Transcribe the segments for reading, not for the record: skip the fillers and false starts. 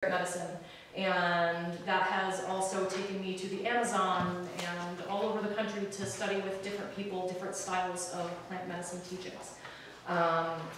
medicine, and that has also taken me to the Amazon and all over the country to study with different people, different styles of plant medicine teachings.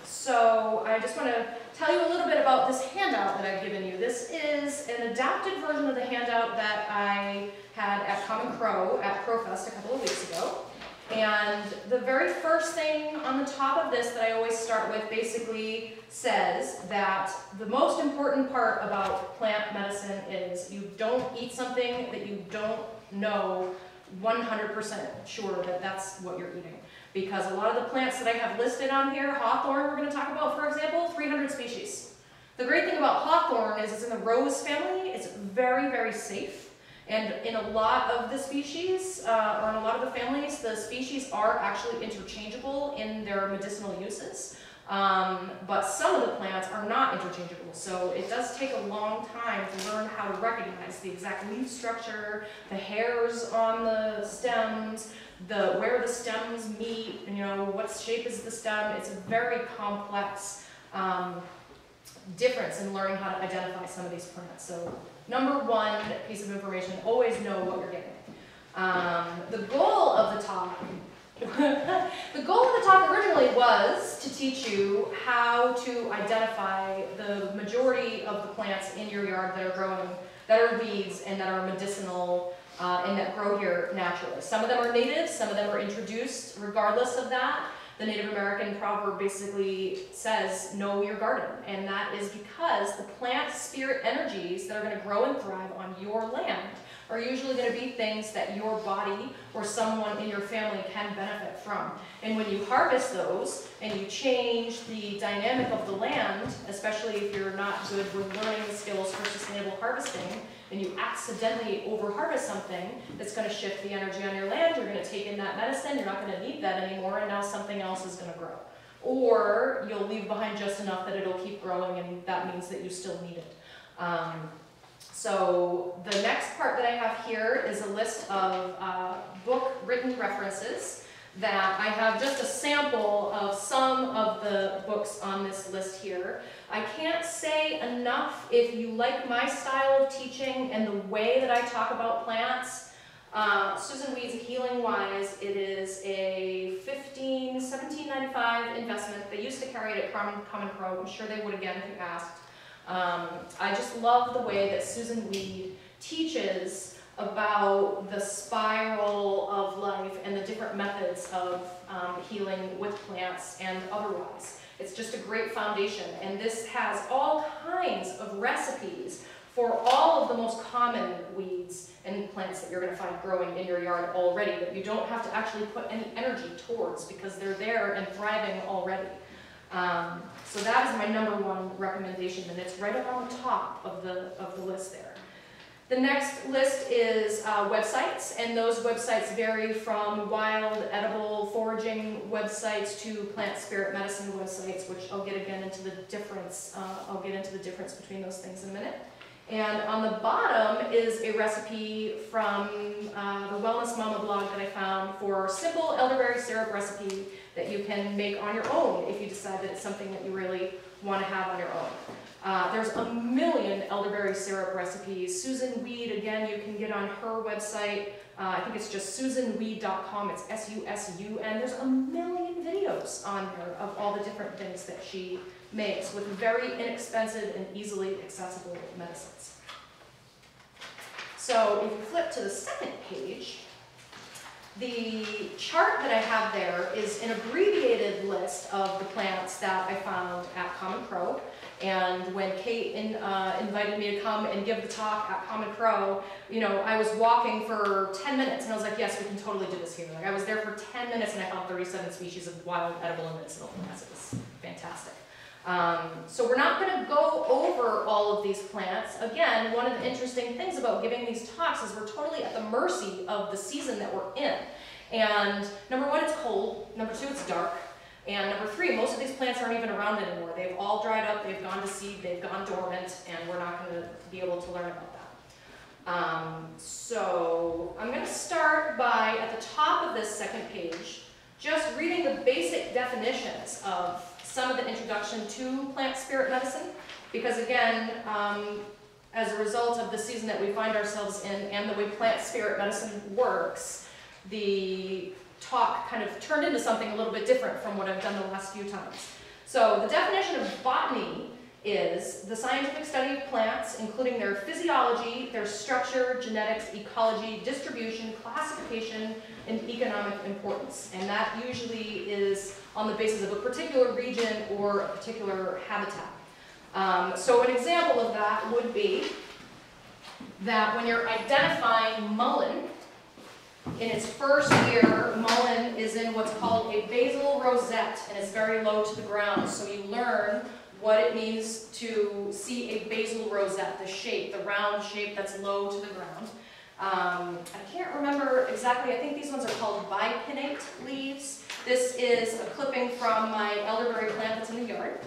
So I just want to tell you a little bit about this handout that I've given you. This is an adapted version of the handout that I had at Common Crow at ProFest a couple of weeks ago. And the very first thing on the top of this that I always start with basically says that the most important part about plant medicine is you don't eat something that you don't know 100% sure that that's what you're eating. Because a lot of the plants that I have listed on here, hawthorn we're going to talk about, for example, 300 species. The great thing about hawthorn is it's in the rose family. It's very, very safe. And in a lot of the species, or in a lot of the families, the species are actually interchangeable in their medicinal uses. But some of the plants are not interchangeable. So it does take a long time to learn how to recognize the exact leaf structure, the hairs on the stems, where the stems meet, what shape is the stem. It's a very complex difference in learning how to identify some of these plants. So number one piece of information, always know what you're getting. The goal of the talk originally was to teach you how to identify the majority of the plants in your yard that are growing, that are weeds and that are medicinal and that grow here naturally. Some of them are native, some of them are introduced. Regardless of that, the Native American proverb basically says, know your garden. And that is because the plant spirit energies that are going to grow and thrive on your land are usually going to be things that your body or someone in your family can benefit from. And when you harvest those and you change the dynamic of the land, especially if you're not good with learning the skills for sustainable harvesting, and you accidentally over-harvest something that's going to shift the energy on your land, you're going to take in that medicine, you're not going to need that anymore, and now something else is going to grow. Or you'll leave behind just enough that it'll keep growing, and that means that you still need it. So the next part that I have here is a list of book-written references that I have just a sample of some of the books on this list here. I can't say enough if you like my style of teaching and the way that I talk about plants. Susan Weed's Healing Wise, it is a $17.95 investment. They used to carry it at Common Crow. I'm sure they would again if you asked. I just love the way that Susan Weed teaches about the spiral of life and the different methods of healing with plants and otherwise. It's just a great foundation, and this has all kinds of recipes for all of the most common weeds and plants that you're going to find growing in your yard already that you don't have to actually put any energy towards because they're there and thriving already. So that is my number one recommendation, and it's right up on the top of the list there. The next list is websites, and those websites vary from wild, edible, foraging websites to plant spirit medicine websites, which I'll get again into the difference. I'll get into the difference between those things in a minute. And on the bottom is a recipe from the Wellness Mama blog that I found for simple elderberry syrup recipe that you can make on your own if you decide that it's something that you really want to have on your own. There's a million elderberry syrup recipes. Susan Weed, again, you can get on her website. I think it's just susanweed.com. It's S-U-S-U-N. There's a million videos on there of all the different things that she makes with very inexpensive and easily accessible medicines. So if you flip to the second page, the chart that I have there is an abbreviated list of the plants that I found at Common Crow. And when Kate invited me to come and give the talk at Common Crow, I was walking for 10 minutes and I was like, yes, we can totally do this here. Like, I was there for 10 minutes and I found 37 species of wild, edible, and medicinal plants. It was fantastic. So we're not going to go over all of these plants. Again, one of the interesting things about giving these talks is we're totally at the mercy of the season that we're in. And number one, it's cold. Number two, it's dark. And number three, most of these plants aren't even around anymore. They've all dried up, they've gone to seed, they've gone dormant, and we're not going to be able to learn about that. So I'm going to start by, at the top of this second page, just reading the basic definitions of some of the introduction to plant spirit medicine, because again, as a result of the season that we find ourselves in and the way plant spirit medicine works, the talk kind of turned into something a little bit different from what I've done the last few times. So the definition of botany is the scientific study of plants, including their physiology, their structure, genetics, ecology, distribution, classification, and economic importance. And that usually is on the basis of a particular region or a particular habitat. So an example of that would be that when you're identifying mullein, in its first year, mullein is in what's called a basal rosette, and it's very low to the ground. So you learn what it means to see a basal rosette, the shape, the round shape that's low to the ground. I can't remember exactly, I think these ones are called bipinnate leaves. This is a clipping from my elderberry plant that's in the yard.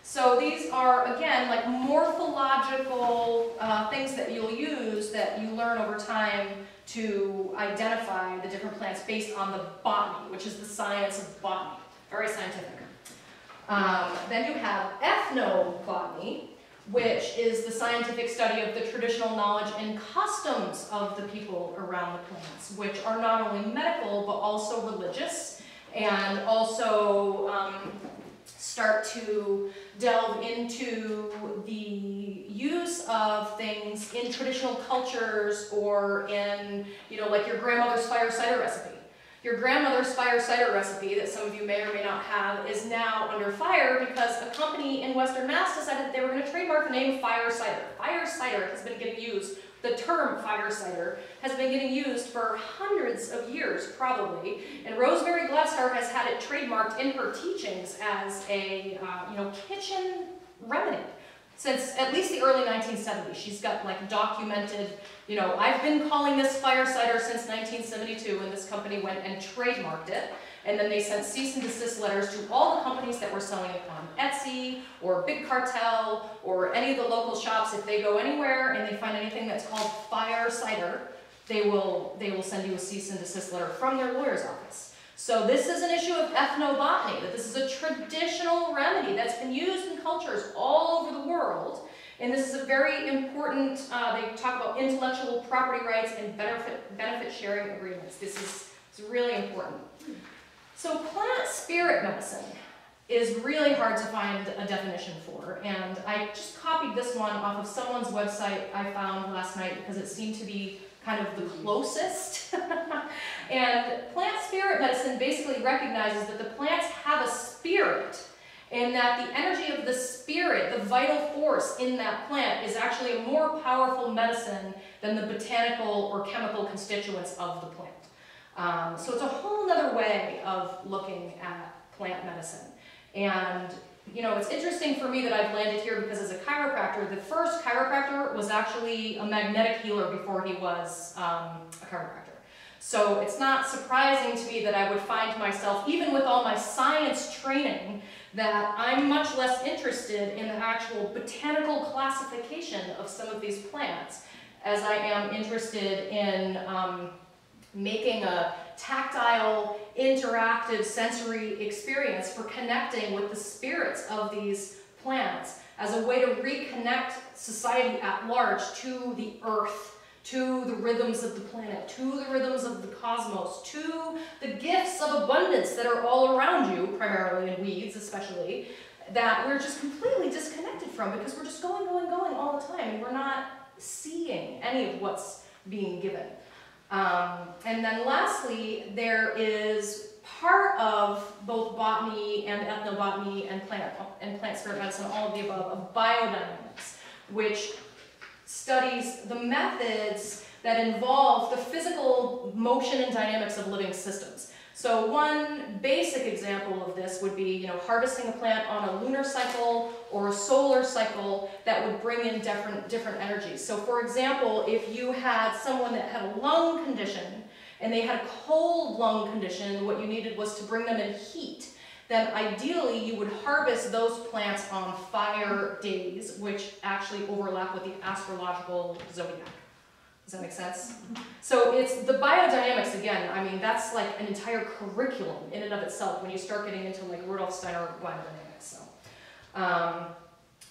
So these are, again, like morphological things that you'll use that you learn over time to identify the different plants based on the botany, which is the science of botany. Very scientific. Then you have ethnobotany, which is the scientific study of the traditional knowledge and customs of the people around the plants, which are not only medical but also religious, and also start to delve into the use of things in traditional cultures or in, you know, like your grandmother's fire cider recipe. Your grandmother's fire cider recipe that some of you may or may not have is now under fire because a company in Western Mass decided that they were going to trademark the name fire cider. Fire cider has been getting used, the term fire cider has been getting used for hundreds of years probably, and Rosemary Gloucester has had it trademarked in her teachings as a kitchen remedy since at least the early 1970s. She's got like documented, you know, I've been calling this fire cider since 1972, and this company went and trademarked it. And then they sent cease and desist letters to all the companies that were selling it on Etsy or Big Cartel or any of the local shops. If they go anywhere and they find anything that's called fire cider, they will send you a cease and desist letter from their lawyer's office. So this is an issue of ethnobotany, that this is a traditional remedy that's been used in cultures all over the world. And this is a very important, they talk about intellectual property rights and benefit sharing agreements. This is really important. So plant spirit medicine is really hard to find a definition for, and I just copied this one off of someone's website I found last night because it seemed to be kind of the closest. And plant spirit medicine basically recognizes that the plants have a spirit, and that the energy of the spirit, the vital force in that plant, is actually a more powerful medicine than the botanical or chemical constituents of the plant. So it's a whole other way of looking at plant medicine. And you know, it's interesting for me that I've landed here because as a chiropractor, the first chiropractor was actually a magnetic healer before he was a chiropractor. So it's not surprising to me that I would find myself, even with all my science training, that I'm much less interested in the actual botanical classification of some of these plants as I am interested in making a tactile, interactive sensory experience for connecting with the spirits of these plants as a way to reconnect society at large to the earth, to the rhythms of the planet, to the rhythms of the cosmos, to the gifts of abundance that are all around you, primarily in weeds especially, that we're just completely disconnected from because we're just going all the time, and we're not seeing any of what's being given. And then lastly, there is part of both botany and ethnobotany and plant spirit medicine, all of the above, of biodynamics, which studies the methods that involve the physical motion and dynamics of living systems. So one basic example of this would be, you know, harvesting a plant on a lunar cycle or a solar cycle that would bring in different energies. So for example, if you had someone that had a lung condition and they had a cold lung condition, what you needed was to bring them in heat, then ideally you would harvest those plants on fire days, which actually overlap with the astrological zodiac. Does that make sense? So it's the biodynamics, again, I mean, that's like an entire curriculum in and of itself when you start getting into like Rudolf Steiner biodynamics. So,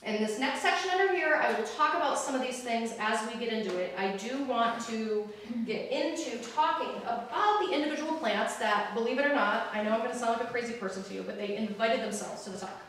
In this next section under here, I will talk about some of these things as we get into it. I do want to get into talking about the individual plants that, believe it or not, I know I'm going to sound like a crazy person to you, but they invited themselves to the talk.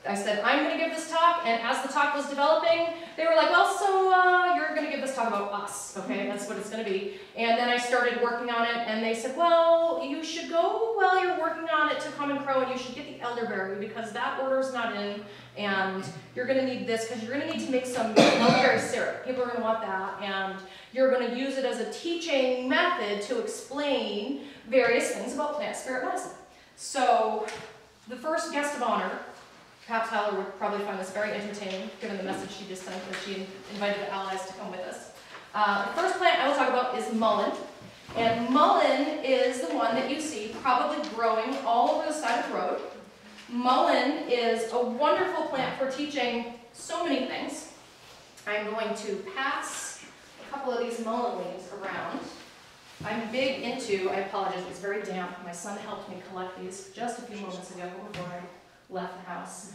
I said, I'm going to give this talk, and as the talk was developing, they were like, well, so you're going to give this talk about us, okay? That's what it's going to be. And then I started working on it, and they said, well, you should go while you're working on it to Common Crow, and you should get the elderberry, because that order's not in, and you're going to need this, because you're going to need to make some elderberry syrup. People are going to want that, and you're going to use it as a teaching method to explain various things about plant spirit medicine. So the first guest of honor, perhaps Tyler would probably find this very entertaining, given the message she just sent that she invited the allies to come with us. The first plant I will talk about is mullein. And mullein is the one that you see probably growing all over the side of the road. Mullein is a wonderful plant for teaching so many things. I'm going to pass a couple of these mullein leaves around. I'm big into, I apologize, it's very damp. My son helped me collect these just a few moments ago before I left the house.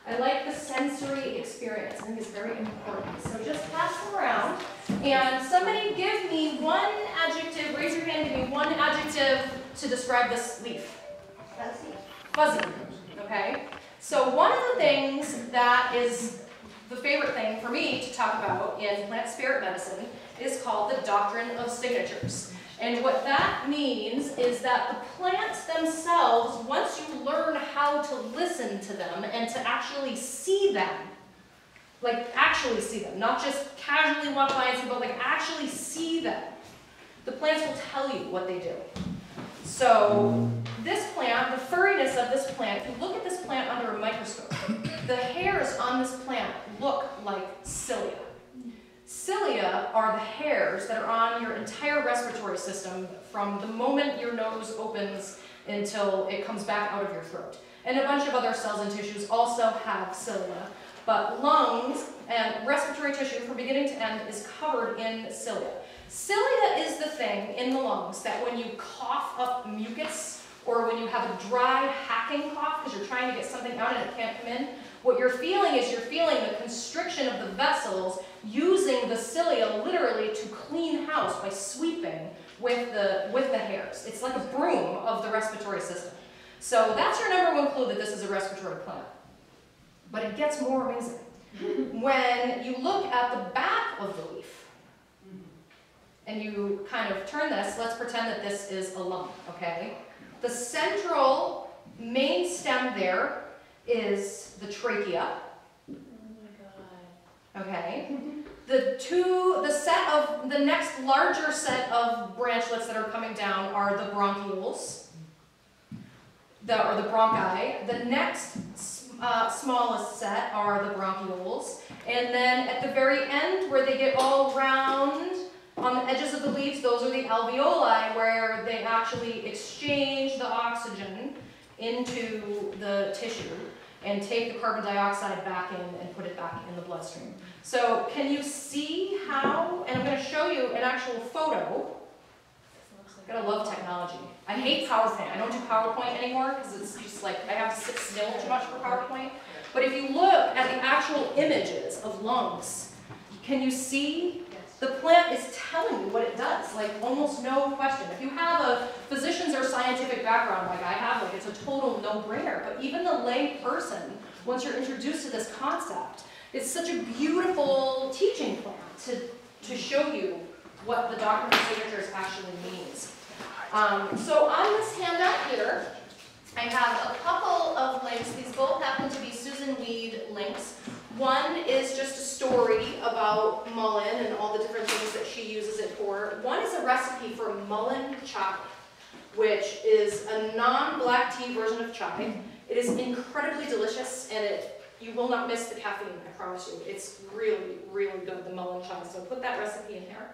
I like the sensory experience. I think it's very important. So just pass them around. And somebody give me one adjective, raise your hand, give me one adjective to describe this leaf. Fuzzy. Fuzzy, okay? So one of the things that is the favorite thing for me to talk about in plant spirit medicine is called the doctrine of signatures. And what that means is that the plants themselves, once you learn how to listen to them and to actually see them, like actually see them, not just casually walk by and see, but like actually see them, the plants will tell you what they do. So this plant, the furriness of this plant, if you look at this plant under a microscope, the hairs on this plant look like cilia. Cilia are the hairs that are on your entire respiratory system from the moment your nose opens until it comes back out of your throat. And a bunch of other cells and tissues also have cilia. But lungs and respiratory tissue from beginning to end is covered in cilia. Cilia is the thing in the lungs that when you cough up mucus or when you have a dry hacking cough because you're trying to get something out and it can't come in, what you're feeling is you're feeling the constriction of the vessels using the cilia literally to clean house by sweeping with the hairs. It's like a broom of the respiratory system. So that's your number one clue that this is a respiratory plant. But it gets more amazing. When you look at the back of the leaf, and you kind of turn this, let's pretend that this is a lung, okay? The central main stem there is the trachea. Oh my god. Okay. The next larger set of branchlets that are coming down are the bronchioles, or the bronchi. The next smallest set are the bronchioles. And then at the very end, where they get all round on the edges of the leaves, those are the alveoli, where they actually exchange the oxygen into the tissue and take the carbon dioxide back in and put it back in the bloodstream. So can you see how, and I'm going to show you an actual photo. I gotta love technology. I hate PowerPoint. I don't do PowerPoint anymore because it's just like I have to sit still too much for PowerPoint. But if you look at the actual images of lungs, can you see? The plant is telling you what it does, like almost no question. If you have a physician's or scientific background like I have, like it's a total no-brainer. But even the lay person, once you're introduced to this concept, it's such a beautiful teaching plant to show you what the doctrine of signatures actually means. So on this handout here, I have a couple of links. These both happen to be Susan Weed links. One is just a story about mullein and all the different things that she uses it for. One is a recipe for mullein chai, which is a non-black tea version of chai. It is incredibly delicious, and you will not miss the caffeine, I promise you. It's really, really good, the mullein chai. So put that recipe in here.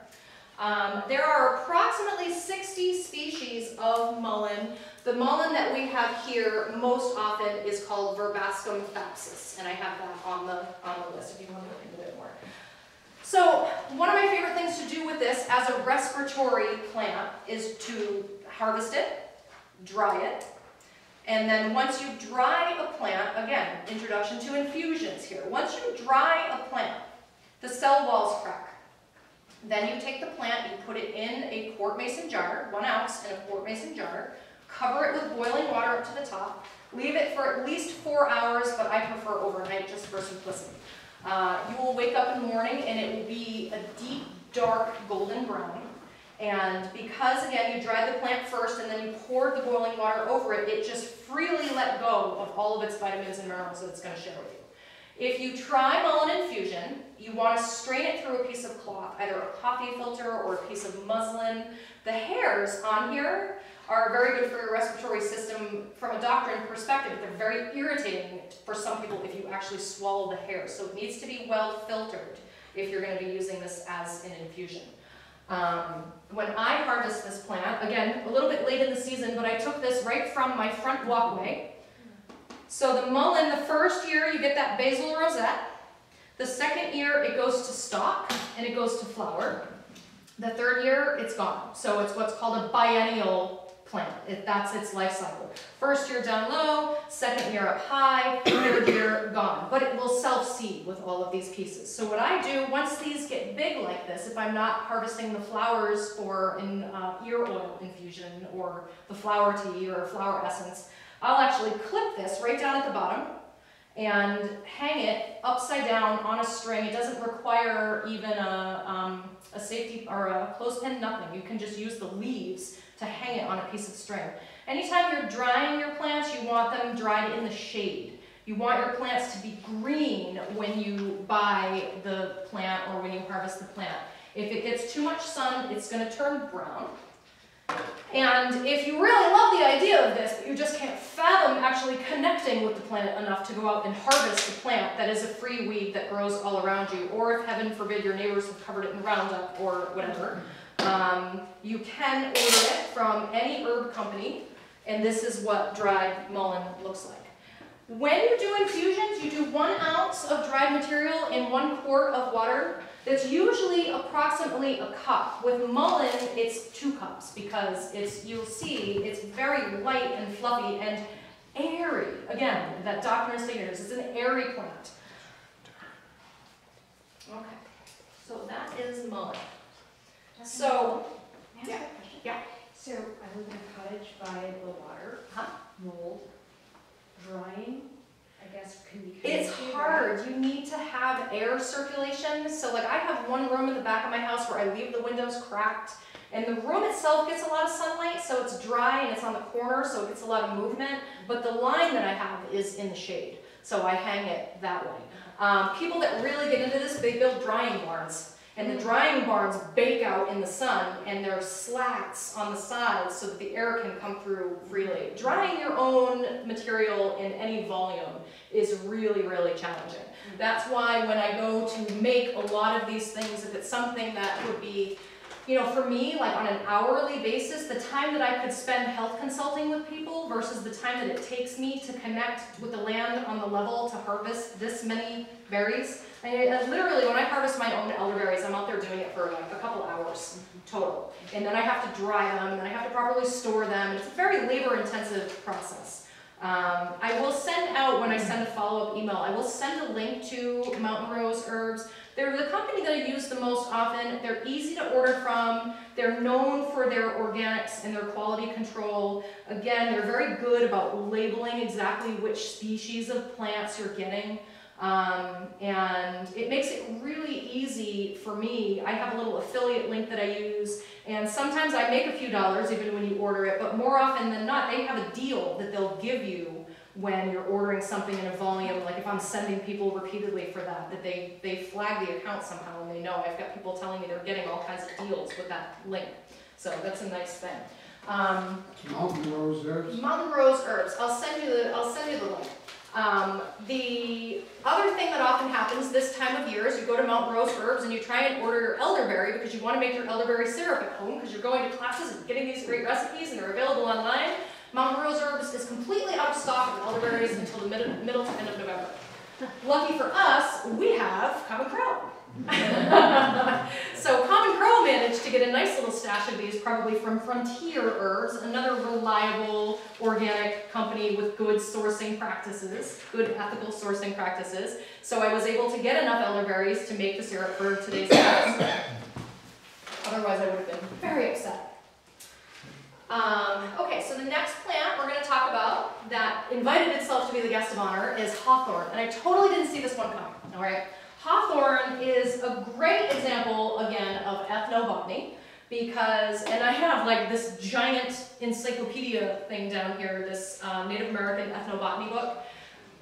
There are approximately 60 species of mullein. The mullein that we have here most often is called Verbascum thapsus, and I have that on the list if you want to look into it more. So one of my favorite things to do with this as a respiratory plant is to harvest it, dry it, And then once you dry a plant, again, introduction to infusions here. Once you dry a plant, the cell walls crack. Then you take the plant, you put it in a quart mason jar, 1 ounce in a quart mason jar, cover it with boiling water up to the top, leave it for at least 4 hours, but I prefer overnight just for simplicity. You will wake up in the morning and it will be a deep, dark, golden brown. And because, again, you dried the plant first and then you poured the boiling water over it, it just freely let go of all of its vitamins and minerals that it's going to share with you. If you try mullein infusion, you want to strain it through a piece of cloth, either a coffee filter or a piece of muslin. The hairs on here are very good for your respiratory system from a doctrine perspective, but they're very irritating for some people if you actually swallow the hairs. So it needs to be well filtered if you're going to be using this as an infusion. When I harvest this plant, again, a little bit late in the season, but I took this right from my front walkway. So the mullein, the first year you get that basal rosette. The second year it goes to stalk and it goes to flower. The third year it's gone. So it's what's called a biennial plant. That's its life cycle. First year down low, second year up high, third year gone. But it will self-seed with all of these pieces. So what I do, once these get big like this, if I'm not harvesting the flowers for an ear oil infusion or the flower tea or flower essence, I'll actually clip this right down at the bottom and hang it upside down on a string. It doesn't require even a safety or a clothespin, nothing. You can just use the leaves to hang it on a piece of string. Anytime you're drying your plants, you want them dried in the shade. You want your plants to be green when you buy the plant or when you harvest the plant. If it gets too much sun, it's going to turn brown. And if you really love the idea of this, but you just can't fathom actually connecting with the plant enough to go out and harvest the plant that is a free weed that grows all around you, or if heaven forbid your neighbors have covered it in Roundup or whatever, you can order it from any herb company, and this is what dried mullein looks like. When you do infusions, you do 1 ounce of dried material in 1 quart of water. That's usually approximately a cup. With mullein, it's 2 cups because you'll see it's very light and fluffy and airy. Again, that doctrine of singers, it's an airy plant. Okay, so that is mullein. So, May I ask a question? Yeah. So I live in a cottage by the water, mold, drying, I guess can be kind it's of hard. You need to have air circulation. So like I have one room in the back of my house where I leave the windows cracked, and the room itself gets a lot of sunlight, so it's dry and it's on the corner, so it gets a lot of movement. But the line that I have is in the shade, so I hang it that way. People that really get into this, they build drying barns. And the drying barns bake out in the sun, and there are slats on the sides so that the air can come through freely. Drying your own material in any volume is really, really challenging. That's why when I go to make a lot of these things, if it's something that would be, you know, for me, like on an hourly basis, the time that I could spend health consulting with people versus the time that it takes me to connect with the land on the level to harvest this many berries. I mean, literally, when I harvest my own elderberries, I'm out there doing it for like a couple hours total. And then I have to dry them, and then I have to properly store them. It's a very labor-intensive process. I will send out, when I send a follow-up email, I will send a link to Mountain Rose Herbs. They're the company that I use the most often. They're easy to order from. They're known for their organics and their quality control. Again, they're very good about labeling exactly which species of plants you're getting. And it makes it really easy for me. I have a little affiliate link that I use, and sometimes I make a few dollars even when you order it, but more often than not, they have a deal that they'll give you when you're ordering something in a volume. Like if I'm sending people repeatedly for that they flag the account somehow and they know. I've got people telling me they're getting all kinds of deals with that link. So that's a nice thing. Mountain Rose Herbs? Mountain Rose Herbs. I'll send you the link. The other thing that often happens this time of year is you go to Mountain Rose Herbs and you try and order your elderberry because you want to make your elderberry syrup at home because you're going to classes and getting these great recipes and they're available online. Mountain Rose Herbs is completely out of stock of elderberries until the middle to end of November. Lucky for us, we have Common Crow. So Common Crow managed to get a nice little stash batch of these, probably from Frontier Herbs, another reliable organic company with good sourcing practices, good ethical sourcing practices. So I was able to get enough elderberries to make the syrup for today's class. Otherwise I would have been very upset. Okay, so the next plant we're going to talk about that invited itself to be the guest of honor is hawthorn. And I totally didn't see this one coming, all right? Hawthorn is a great example, again, of ethnobotany because, and I have like this giant encyclopedia thing down here, this Native American ethnobotany book.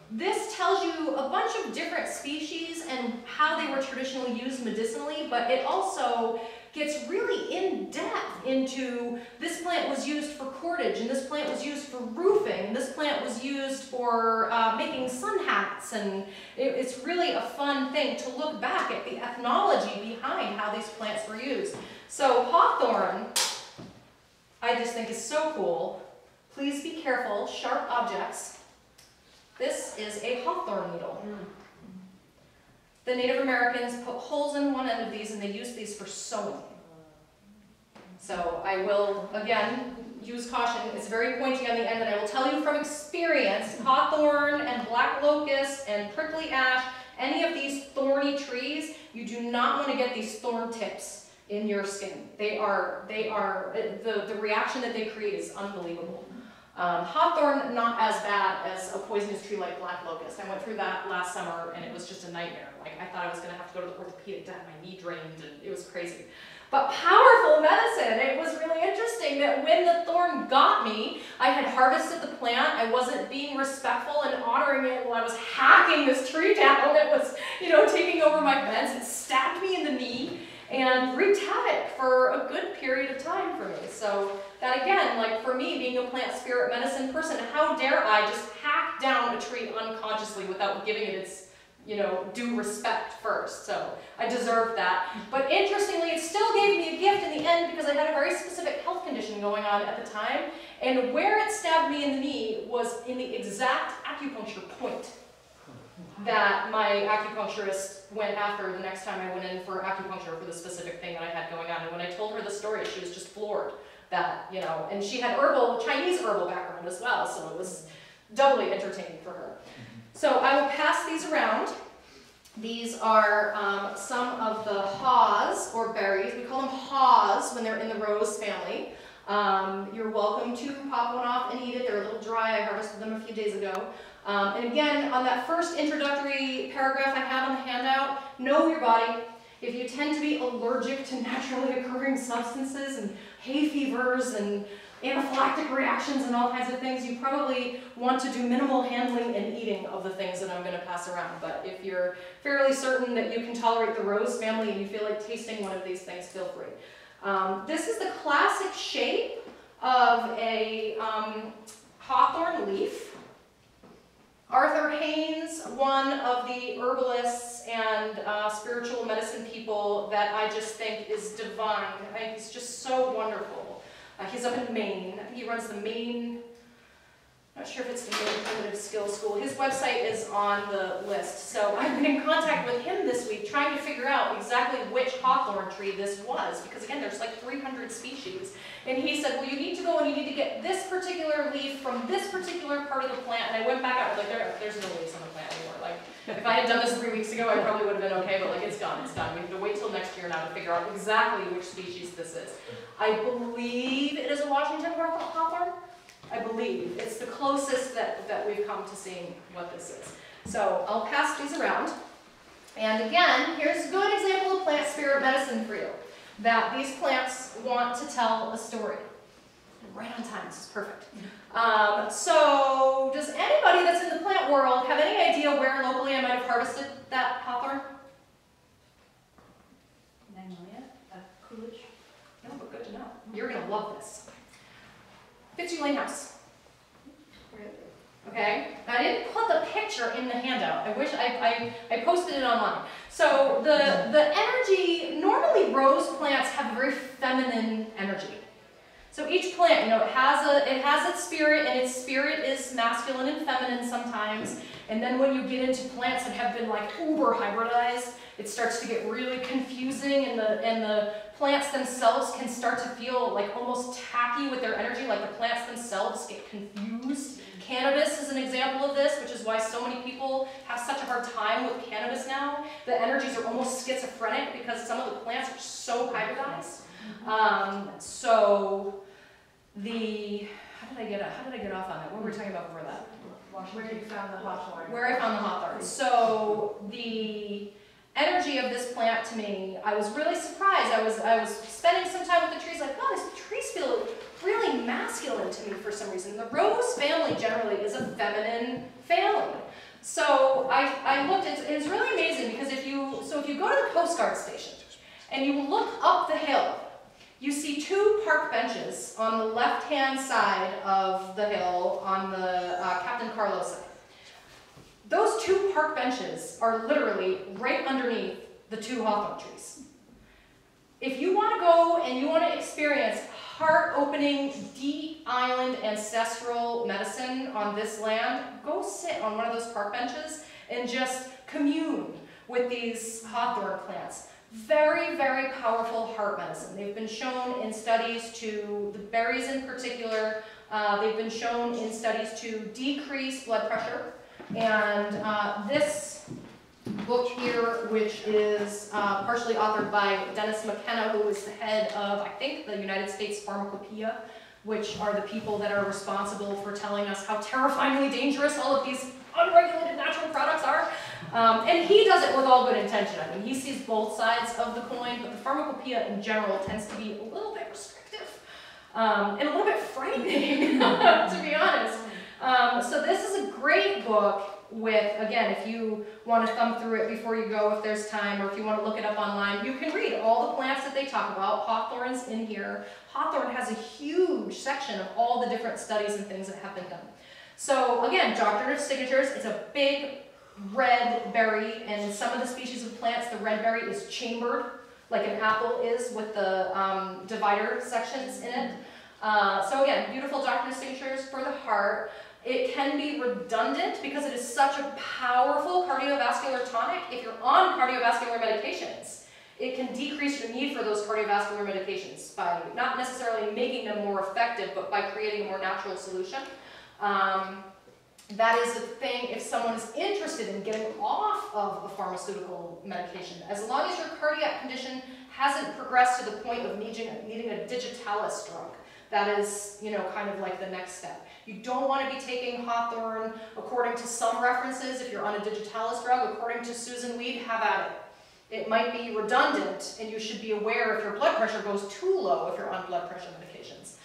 This tells you a bunch of different species and how they were traditionally used medicinally, but it also gets really in depth into this plant was used for cordage, and this plant was used for roofing, and this plant was used for making sun hats, and it's really a fun thing to look back at the ethnology behind how these plants were used. So hawthorn, I just think is so cool. Please be careful, sharp objects. This is a hawthorn needle. The Native Americans put holes in one end of these and they used these for sewing. So I will, again, use caution. It's very pointy on the end, and I will tell you from experience, hawthorn and black locust and prickly ash, any of these thorny trees, you do not want to get these thorn tips in your skin. The reaction that they create is unbelievable. Hawthorn, not as bad as a poisonous tree like black locust. I went through that last summer and it was just a nightmare. Like I thought I was going to have to go to the orthopedic to have my knee drained, and it was crazy. But powerful medicine. It was really interesting that when the thorn got me, I had harvested the plant. I wasn't being respectful and honoring it while I was hacking this tree down. It was, taking over my fence. It stabbed me in the knee and wreaked havoc for a good period of time for me. So that again, like for me being a plant spirit medicine person, how dare I just hack down a tree unconsciously without giving it its, due respect first. So I deserved that. But interestingly, it still gave me a gift in the end because I had a very specific health condition going on at the time. And where it stabbed me in the knee was in the exact acupuncture point that my acupuncturist went after the next time I went in for acupuncture for the specific thing that I had going on. And when I told her the story, she was just floored that, and she had Chinese herbal background as well, so it was doubly entertaining for her. So I will pass these around. These are some of the haws or berries. We call them haws when they're in the rose family. You're welcome to pop one off and eat it. They're a little dry. I harvested them a few days ago. And again, on that first introductory paragraph I have on the handout, know your body. If you tend to be allergic to naturally occurring substances and hay fevers and anaphylactic reactions and all kinds of things, you probably want to do minimal handling and eating of the things that I'm going to pass around. But if you're fairly certain that you can tolerate the rose family and you feel like tasting one of these things, feel free. This is the classic shape of a hawthorn leaf. Arthur Haynes, one of the herbalists and spiritual medicine people that I just think is divine. I think he's just so wonderful. He's up in Maine. I think he runs the Maine, not sure if it's the Maine Primitive Skills School. His website is on the list. So I've been in contact with him this week trying to figure out exactly which hawthorn tree this was, because again, there's like 300 species. And he said, well, you need to go and you need to get this particular leaf from this particular part of the plant. And I went back out, like, there's no leaves on the plant anymore. Like, if I had done this 3 weeks ago, I probably would have been okay, but like, it's done, it's done. We have to wait till next year now to figure out exactly which species this is. I believe it is a Washington hawthorn. I believe. It's the closest that we've come to seeing what this is. So I'll pass these around. And again, here's a good example of plant spirit medicine for you. That these plants want to tell a story. Right on time, this is perfect. So does anybody that's in the plant world have any idea where locally I might have harvested that hawthorn? Magnolia, Coolidge. No, but good to know. You're going to love this. Fitzhugh Lane House. Okay, I didn't put the picture in the handout. I wish I posted it online. So the energy, normally rose plants have a very feminine energy. So each plant, you know, it has its spirit, and its spirit is masculine and feminine sometimes. And then when you get into plants that have been like uber hybridized, it starts to get really confusing, and the plants themselves can start to feel like almost tacky with their energy, like the plants themselves get confused. Cannabis is an example of this, which is why so many people have such a hard time with cannabis now. The energies are almost schizophrenic because some of the plants are so hybridized. So how did I get off on that? What were we talking about before that? Where you found the hawthorn. Where I found the hawthorn. So the energy of this plant to me, I was really surprised. I was spending some time with the trees, like, oh, these trees feel really masculine to me for some reason. The rose family generally is a feminine family. So I looked, it's really amazing because if you go to the Coast Guard station and you look up the hill, you see two park benches on the left-hand side of the hill on the Captain Carlos side. Those two park benches are literally right underneath the two hawthorn trees. If you want to go and you want to experience heart-opening, deep island ancestral medicine on this land, go sit on one of those park benches and just commune with these hawthorn plants. Very, very powerful heart medicine. They've been shown in studies to, the berries in particular, they've been shown in studies to decrease blood pressure. And this book here, which is partially authored by Dennis McKenna, who is the head of, I think, the United States Pharmacopoeia, which are the people that are responsible for telling us how terrifyingly dangerous all of these unregulated natural products are. And he does it with all good intention. I mean, he sees both sides of the coin, but the pharmacopoeia in general tends to be a little bit restrictive and a little bit frightening, to be honest. So this is a great book with, again, if you want to thumb through it before you go, if there's time, or if you want to look it up online, you can read all the plants that they talk about. Hawthorn's in here. Hawthorn has a huge section of all the different studies and things that have been done. So again, doctrine of signatures, it's a big red berry, and in some of the species of plants, the red berry is chambered, like an apple is with the divider sections in it. So again, beautiful doctrine of signatures for the heart. It can be redundant because it is such a powerful cardiovascular tonic. If you're on cardiovascular medications, it can decrease your need for those cardiovascular medications by not necessarily making them more effective, but by creating a more natural solution. That is the thing if someone is interested in getting off of a pharmaceutical medication. As long as your cardiac condition hasn't progressed to the point of needing a digitalis drug, that is, you know, kind of like the next step. You don't want to be taking hawthorn according to some references. If you're on a digitalis drug, according to Susan Weed, have at it. It might be redundant, and you should be aware if your blood pressure goes too low if you're on blood pressure medications.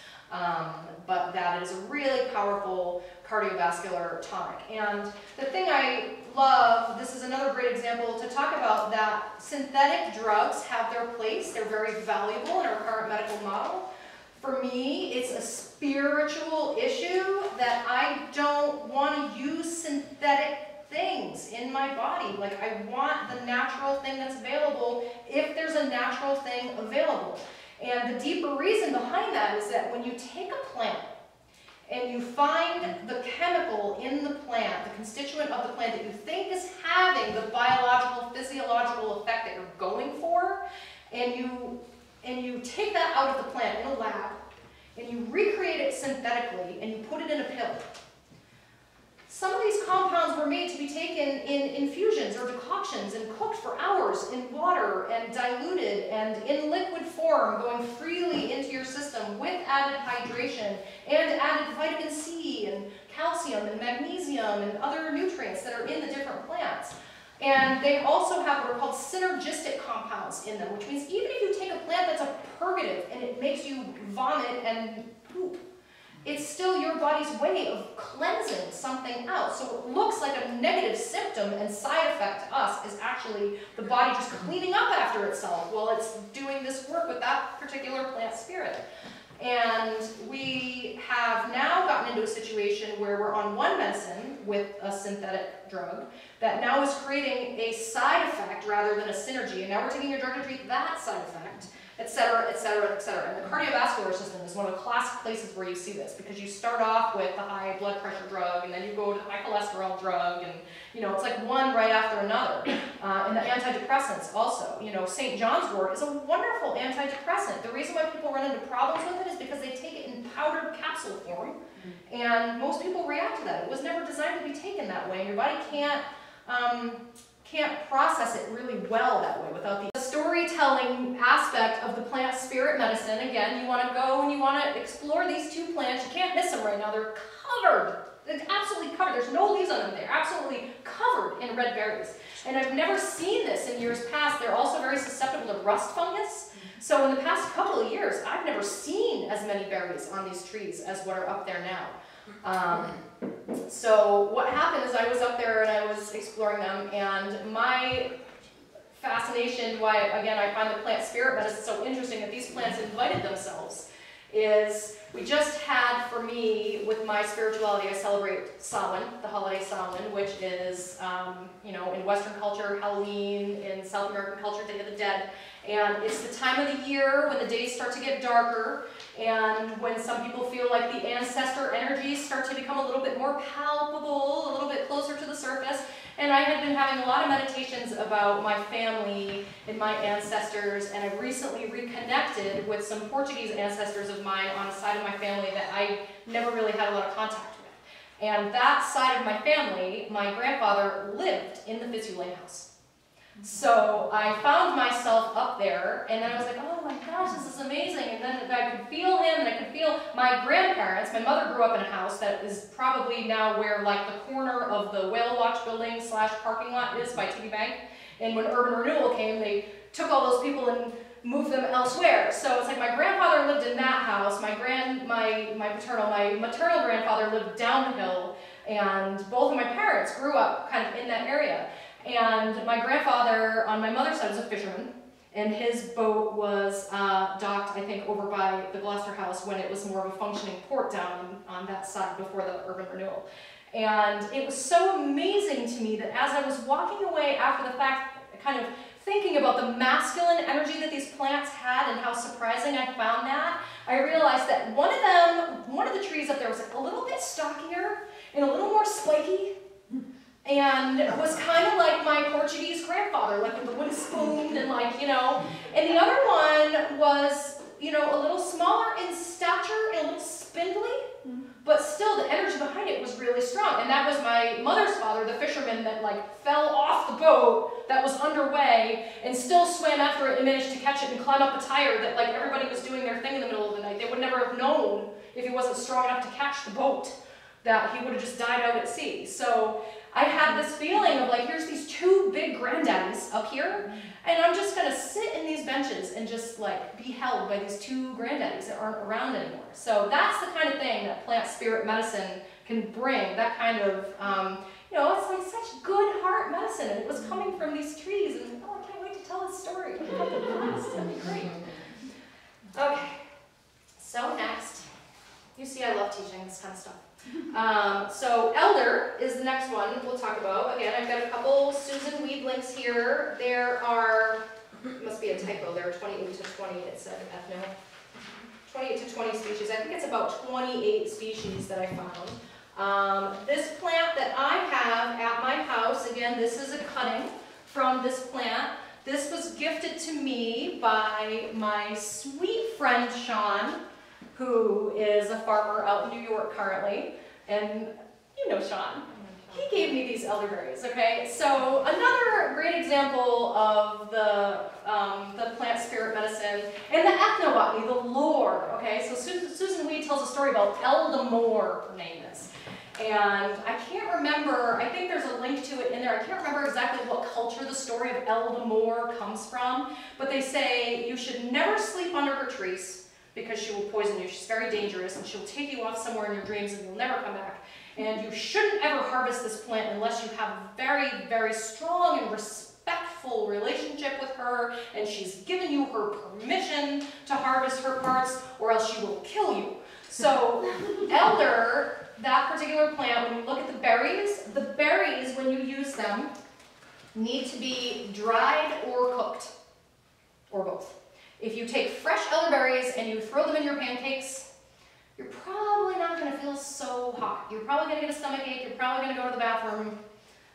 But that is a really powerful cardiovascular tonic. And the thing I love, this is another great example to talk about, that synthetic drugs have their place. They're very valuable in our current medical model. For me, it's a spiritual issue that I don't want to use synthetic things in my body. Like, I want the natural thing that's available if there's a natural thing available. And the deeper reason behind that is that when you take a plant and you find the chemical in the plant, the constituent of the plant that you think is having the biological, physiological effect that you're going for, and you take that out of the plant in a lab, and you recreate it synthetically, and you put it in a pill. Some of these compounds were made to be taken in infusions or decoctions and cooked for hours in water and diluted and in liquid form, going freely into your system with added hydration and added vitamin C and calcium and magnesium and other nutrients that are in the different plants. And they also have what are called synergistic compounds in them, which means even if you take a plant that's a purgative and it makes you vomit and poop, it's still your body's way of cleansing something out. So what looks like a negative symptom and side effect to us is actually the body just cleaning up after itself while it's doing this work with that particular plant spirit. And we have now gotten into a situation where we're on one medicine with a synthetic drug that now is creating a side effect rather than a synergy. And now we're taking a drug to treat that side effect. etc., etc., etc. And the cardiovascular system is one of the classic places where you see this, because you start off with the high blood pressure drug, and then you go to the high cholesterol drug, and you know, it's like one right after another. And the antidepressants also, you know, St. John's wort is a wonderful antidepressant. The reason why people run into problems with it is because they take it in powdered capsule form, and most people react to that. It was never designed to be taken that way, and your body can't process it really well that way without the storytelling aspect of the plant spirit medicine. Again, you want to go and you want to explore these two plants. You can't miss them right now. They're covered. They're absolutely covered. There's no leaves on them. They're absolutely covered in red berries. And I've never seen this in years past. They're also very susceptible to rust fungus. So in the past couple of years, I've never seen as many berries on these trees as what are up there now. So what happened is I was up there and I was exploring them, and my fascination, why again I find the plant spirit medicine so interesting that these plants invited themselves, is we just had, for me, with my spirituality, I celebrate Samhain, the holiday Samhain, which is, you know, in Western culture, Halloween, in South American culture, Day of the Dead. And it's the time of the year when the days start to get darker, and when some people feel like the ancestor energies start to become a little bit more palpable, a little bit closer to the surface. And I had been having a lot of meditations about my family and my ancestors, and I've recently reconnected with some Portuguese ancestors of mine on a side of my family that I never really had a lot of contact with. And that side of my family, my grandfather lived in the Fitzhugh house. So I found myself up there, and then I was like, oh my gosh, this is amazing. And then I could feel him, and I could feel my grandparents. My mother grew up in a house that is probably now where like the corner of the Whale Watch building / parking lot is by TD Bank. And when urban renewal came, they took all those people and moved them elsewhere. So it's like my grandfather lived in that house. My maternal grandfather lived down the hill, and both of my parents grew up kind of in that area. And my grandfather on my mother's side was a fisherman, and his boat was docked, I think, over by the Gloucester house when it was more of a functioning port down on that side before the urban renewal. And it was so amazing to me that as I was walking away after the fact, kind of thinking about the masculine energy that these plants had and how surprising I found that, I realized that one of the trees up there was like a little bit stockier and a little more spiky, and it was kind of like my Portuguese grandfather, like with the wooden spoon and like, you know. And the other one was, you know, a little smaller in stature and a little spindly, but still the energy behind it was really strong. And that was my mother's father, the fisherman that like fell off the boat that was underway and still swam after it and managed to catch it and climb up a tire that like everybody was doing their thing in the middle of the night. They would never have known if he wasn't strong enough to catch the boat, that he would have just died out at sea. So I had this feeling of like, here's these two big granddaddies up here, and I'm just gonna sit in these benches and just like be held by these two granddaddies that aren't around anymore. So that's the kind of thing that plant spirit medicine can bring, that kind of, you know, it's like such good heart medicine, and it was coming from these trees, and oh, I can't wait to tell this story. It's gonna be great. Okay, so next, you see I love teaching this kind of stuff. So elder is the next one we'll talk about. Again, I've got a couple Susan Weed links here. There are, must be a typo there, 28 to 20 it said ethno. 28 to 20 species. I think it's about 28 species that I found. This plant that I have at my house, again, this is a cutting from this plant. This was gifted to me by my sweet friend Sean, who is a farmer out in New York currently, and you know Sean. He gave me these elderberries, okay? So another great example of the plant spirit medicine and the ethnobotany, the lore, okay? So Susan Weed tells a story about Eldamore, her name is. And I can't remember, I think there's a link to it in there, I can't remember exactly what culture the story of Eldamore comes from, but they say you should never sleep under her trees, because she will poison you. She's very dangerous, and she'll take you off somewhere in your dreams and you'll never come back. And you shouldn't ever harvest this plant unless you have a very, very strong and respectful relationship with her, and she's given you her permission to harvest her parts, or else she will kill you. So elder, that particular plant, when you look at the berries, when you use them, need to be dried or cooked, or both. If you take fresh elderberries and you throw them in your pancakes, you're probably not going to feel so hot. You're probably going to get a stomachache. You're probably going to go to the bathroom.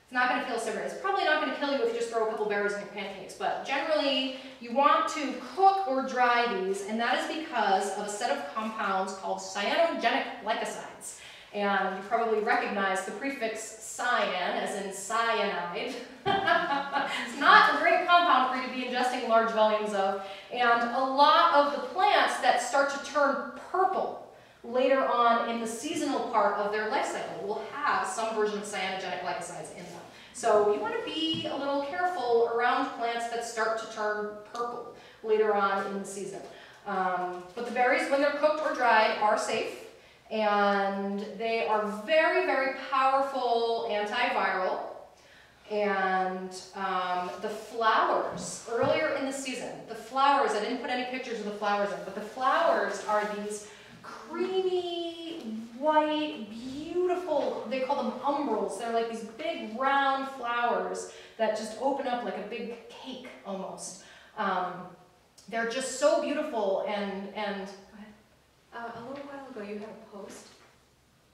It's not going to feel so great. It's probably not going to kill you if you just throw a couple berries in your pancakes, but generally you want to cook or dry these, and that is because of a set of compounds called cyanogenic glycosides. And you probably recognize the prefix cyan as in cyanide. It's not a great compound for you to be ingesting large volumes of. And a lot of the plants that start to turn purple later on in the seasonal part of their life cycle will have some version of cyanogenic glycosides in them. So you want to be a little careful around plants that start to turn purple later on in the season. But the berries, when they're cooked or dried, are safe. And they are very, very powerful antiviral. And the flowers, earlier in the season, the flowers, I didn't put any pictures of the flowers in, but the flowers are these creamy, white, beautiful, they call them umbels. They're like these big round flowers that just open up like a big cake almost. They're just so beautiful and go ahead. A little while ago you had a post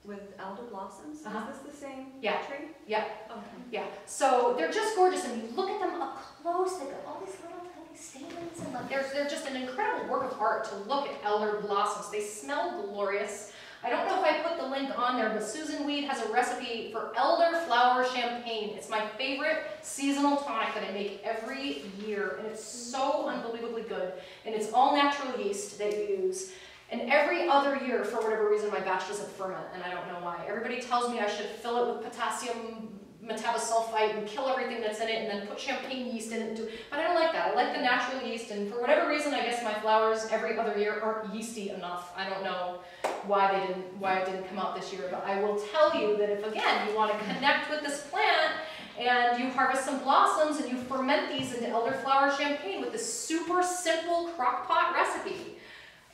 with elder blossoms. Is this the same tree? Yeah. Okay. Yeah. So they're just gorgeous, and you look at them up close. They've got all these little tiny stamens, and they're just an incredible work of art to look at elder blossoms. They smell glorious. I don't know if I put the link on there, but Susan Weed has a recipe for elderflower champagne. It's my favorite seasonal tonic that I make every year, and it's so unbelievably good. And it's all natural yeast that you use. And every other year, for whatever reason, my batch doesn't ferment, and I don't know why. Everybody tells me I should fill it with potassium metabosulfite and kill everything that's in it, and then put champagne yeast in it. But I don't like that. I like the natural yeast, and for whatever reason, I guess my flowers every other year aren't yeasty enough. I don't know why it didn't come out this year, but I will tell you that if, again, you want to connect with this plant, and you harvest some blossoms, and you ferment these into elderflower champagne with this super simple crock pot recipe,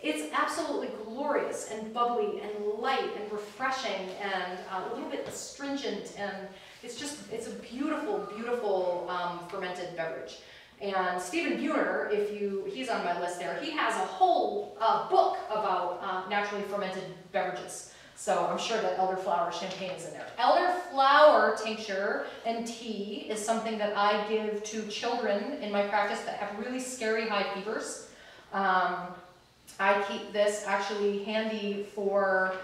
it's absolutely glorious and bubbly and light and refreshing and a little bit astringent, and it's a beautiful, beautiful fermented beverage. And Stephen Buhner, he's on my list there, he has a whole book about naturally fermented beverages. So I'm sure that elderflower champagne is in there. Elderflower tincture and tea is something that I give to children in my practice that have really scary high fevers. I keep this actually handy for,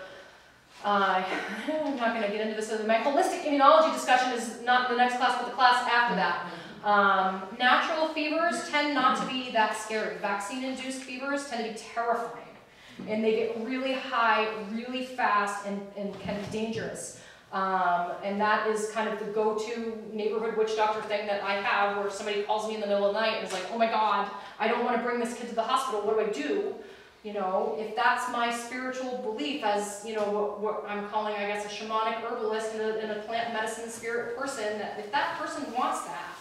I'm not going to get into this, my holistic immunology discussion is not the next class, but the class after that. Natural fevers tend not to be that scary. Vaccine-induced fevers tend to be terrifying. And they get really high, really fast, and can be dangerous. And that is kind of the go-to neighborhood witch doctor thing that I have, where somebody calls me in the middle of the night and is like, oh my God, I don't want to bring this kid to the hospital, what do I do? You know, if that's my spiritual belief as, you know, what I'm calling, I guess, a shamanic herbalist and a plant medicine spirit person, that if that person wants that,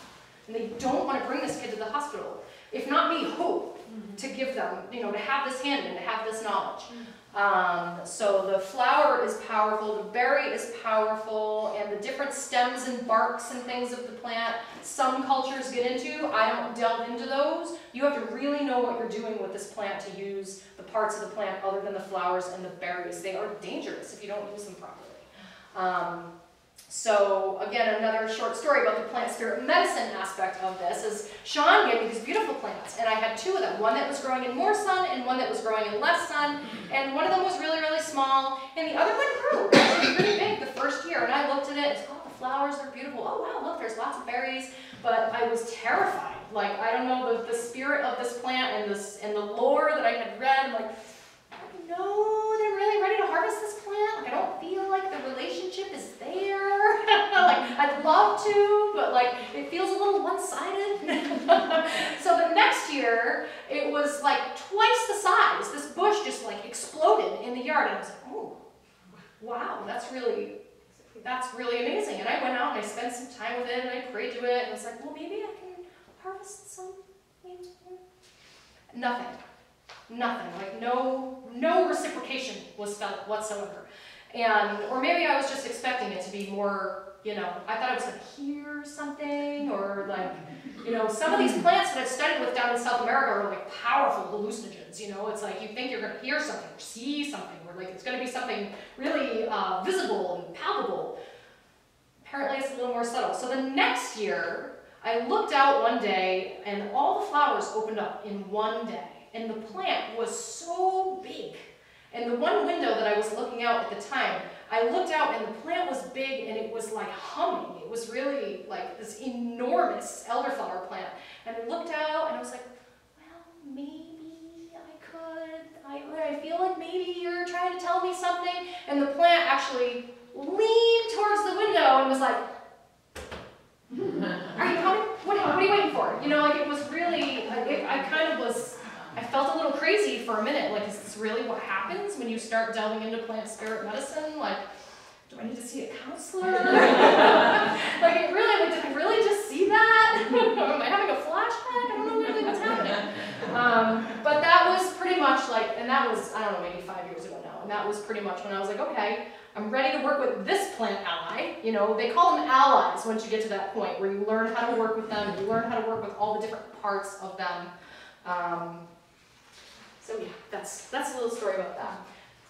and they don't want to bring this kid to the hospital, if not me, who? To give them, you know, to have this hand and to have this knowledge. So the flower is powerful, the berry is powerful, and the different stems and barks and things of the plant, some cultures get into. I don't delve into those. You have to really know what you're doing with this plant to use the parts of the plant other than the flowers and the berries. They are dangerous if you don't use them properly. So again, another short story about the plant spirit medicine aspect of this is Sean gave me these beautiful plants, and I had two of them, one that was growing in more sun and one that was growing in less sun, and one of them was really, really small, and the other one grew. It was pretty big the first year, and I looked at it, it's got the flowers, they're beautiful, oh wow, look, there's lots of berries, but I was terrified. Like, I don't know, the spirit of this plant and the lore that I had read, like, I don't know that I'm really ready to harvest this plant. Like, I don't feel like the relationship is there. Like, I'd love to, but like, it feels a little one-sided. So the next year, it was like twice the size. This bush just like exploded in the yard, and I was like, oh, wow, that's really amazing. And I went out and I spent some time with it, and I prayed to it, and I was like, well, maybe I can harvest some. Nothing. Nothing, like no reciprocation was felt whatsoever. Or maybe I was just expecting it to be more you know, I thought it was like hear something, or like, you know, some of these plants that I've studied with down in South America are like powerful hallucinogens, you know, it's like you think you're gonna hear something, or see something, or like it's gonna be something really visible and palpable. Apparently it's a little more subtle. So the next year, I looked out one day and all the flowers opened up in one day, and the plant was so big. And the one window that I was looking out at the time, I looked out and the plant was big and it was like humming. It was really like this enormous elderflower plant. And I looked out and I was like, well, maybe I could. I feel like maybe you're trying to tell me something. And the plant actually leaned towards the window and was like, are you coming? What are you waiting for? You know, like it was really, I felt a little crazy for a minute. Like, is this really what happens when you start delving into plant spirit medicine? Like, do I need to see a counselor? Like, it really, like, did I really just see that? Am I having a flashback? I don't know really what's happening. But that was pretty much like, and that was, I don't know, maybe 5 years ago now. And that was pretty much when I was like, okay, I'm ready to work with this plant ally. You know, they call them allies once you get to that point where you learn how to work with them, you learn how to work with all the different parts of them. So yeah, that's a little story about that.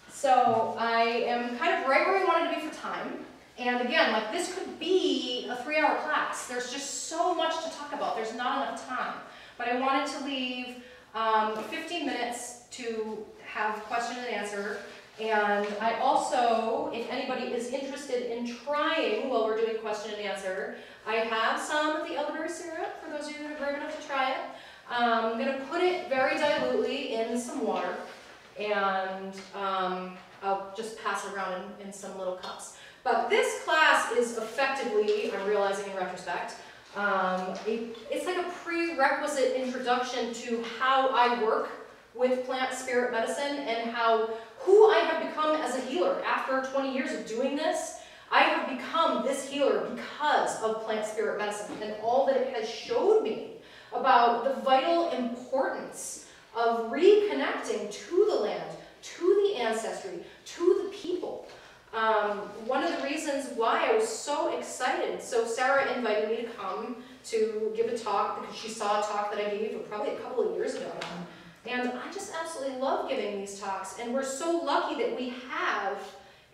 So I am kind of right where I wanted to be for time. And again, like this could be a 3-hour class. There's just so much to talk about. There's not enough time. But I wanted to leave 15 minutes to have question and answer. And I also, if anybody is interested in trying while we're doing question and answer, I have some of the elderberry syrup for those of you that are brave enough to try it. I'm going to put it very dilutely in some water, and I'll just pass it around in some little cups. But this class is effectively, I'm realizing in retrospect, it's like a prerequisite introduction to how I work with plant spirit medicine and who I have become as a healer. After 20 years of doing this, I have become this healer because of plant spirit medicine and all that it has showed me about the vital importance of reconnecting to the land, to the ancestry, to the people. One of the reasons why I was so excited, so Sarah invited me to come to give a talk because she saw a talk that I gave probably a couple of years ago now. And I just absolutely love giving these talks, and we're so lucky that we have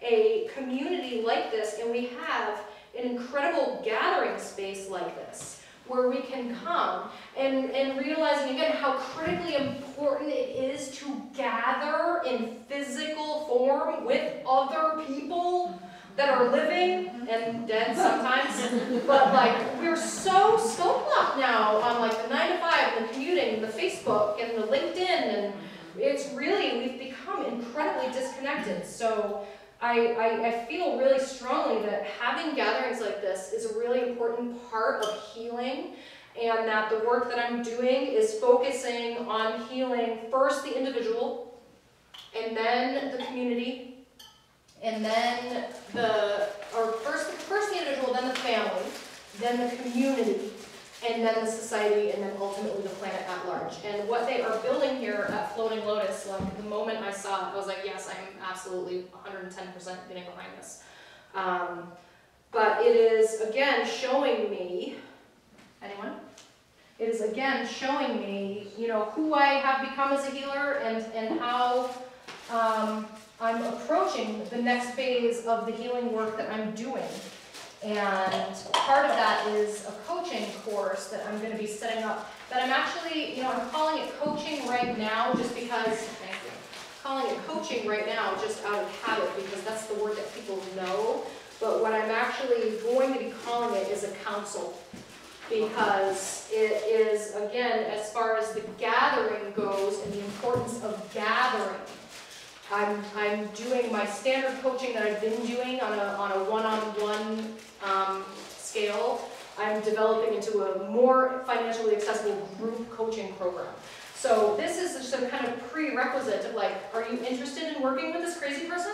a community like this, and we have an incredible gathering space like this, where we can come and realizing again how critically important it is to gather in physical form with other people that are living and dead sometimes. But like we're so blocked now on like the 9 to 5 and the commuting and the Facebook and the LinkedIn, and it's really, we've become incredibly disconnected. So I feel really strongly that having gatherings like this is a really important part of healing, and that the work that I'm doing is focusing on healing first the individual, and then the community, and then first the individual, then the family, then the community, and then the society, and then ultimately the planet at large. And what they are building here at Floating Lotus, like the moment I saw it, I was like, yes, I'm absolutely 110% getting behind this. But it is, again, showing me, anyone? It is, again, showing me, you know, who I have become as a healer and how I'm approaching the next phase of the healing work that I'm doing. And part of that is a coaching course that I'm going to be setting up that I'm actually, you know, I'm calling it coaching right now just because, thank you, calling it coaching right now just out of habit because that's the word that people know. But what I'm actually going to be calling it is a counsel, because it is, again, as far as the gathering goes and the importance of gathering, I'm doing my standard coaching that I've been doing on a one-on-one scale. I'm developing into a more financially accessible group coaching program. So this is just a kind of prerequisite of like, are you interested in working with this crazy person?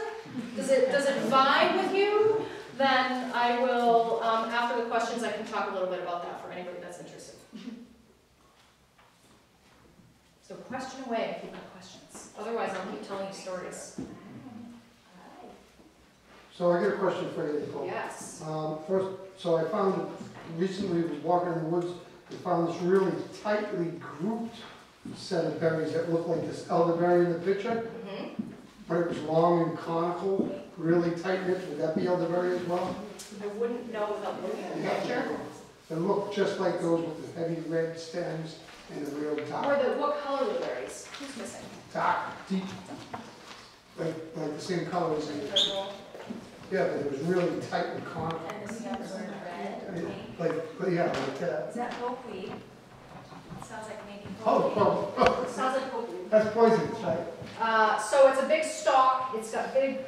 Does it vibe with you? Then I will, after the questions, I can talk a little bit about that for anybody that's interested. So question away if you've got questions. Otherwise, I'll keep telling you stories. So I got a question for you, Nicole. Yes. First, so I found recently, was walking in the woods, and found this really tightly grouped set of berries that looked like this elderberry in the picture, but it was long and conical, really tight knit. Would that be elderberry as well? I wouldn't know without looking at the picture. It looked just like those with the heavy red stems and the real dark. What color were the berries? Who's missing? Dark, deep, like the same color as the, yeah, but it was really tight and conical. And the stems are red, Yeah, like that. Is that pokeweed? Sounds like maybe Oh, It sounds like pokeweed. that's poisonous, right? So it's a big stalk, it's got big